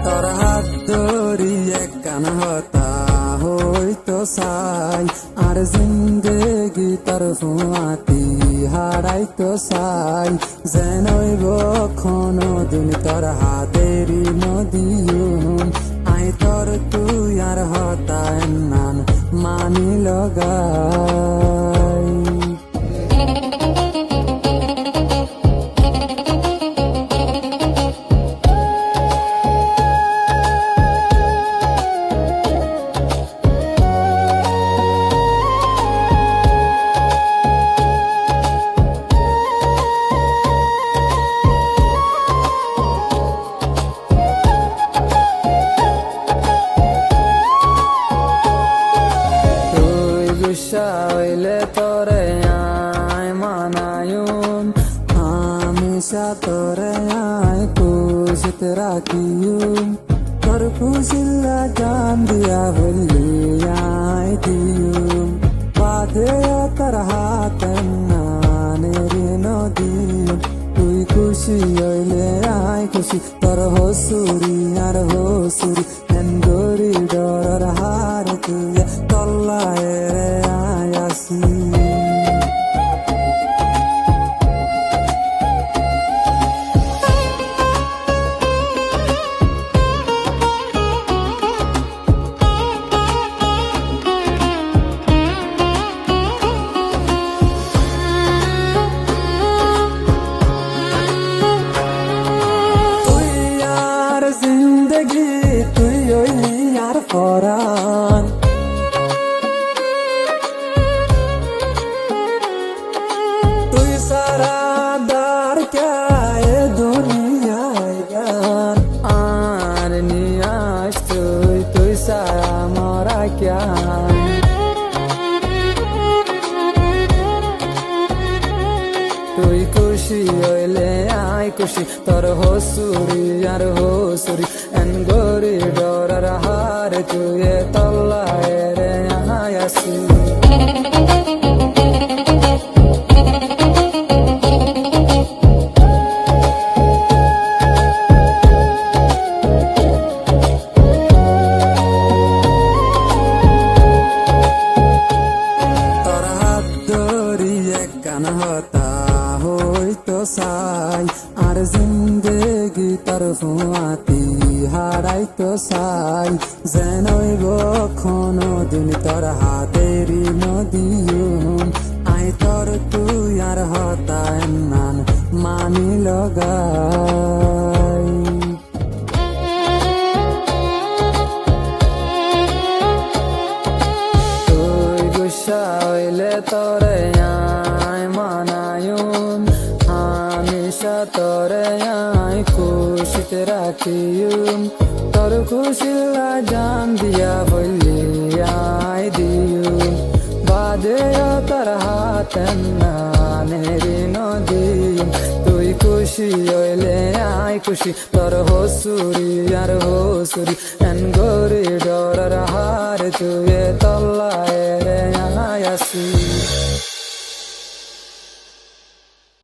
তোর হাত ধরিয়ে কান হতা হইতো চাই আর জিন্দেগি তোর ফুয়াতি হারাইতো চাই যেন কোনো দিন তোর হাতেরি নদীম আই তোর তুই আর হতা নান মানি লগাই হইলে তোরে আয় মানায়ুম হামেশা তোরে আয় খুশিত রাখিয়ুম তোর খুশিল্লা জান দিয়া বললি আয় দিয়ুম বাদে তোর হাত নানের নদী তুই খুশি হইলে আয় খুশি তোর হসুরি আর হসুরি হেন গরি ডর হার তুই তল্লায় রে আয় আসি জিন্দগি তুই হইলি আর পরাণ তুই সারা দার কে দুনিয়ায় গান আর নিয়াস তুই সারা মরা ক্যান তুই খুশি হইলে আয় খুশি তোর হসুরি আর হসুরি এন গরি ডরার হার তুই তল্লায় রে আয় আসি তোর হাত ধরিয়ে কান হতা হইতো চাই আর জিন্দেগি তোর ফুয়াতি হারাইতো চাই যেন কোনো দিন তোর হাতেরি নদীম আই তোর তুই আর হতা নান মানি লগাই তুই গুসা হইলে তোরে আয় মানায়ুম হামেশা তোরে আয় খুশিত রাখিয়ুম তোর খুশিল্লা জান দিয়া বললি আয় দিয়ুম বাদে তোর হাত নানের নদী তুই খুশি হইলে আয় খুশি তোর হসুরি আর হসুরি এন গরি ডরার হার তুই তল্লায় রে আয় আসি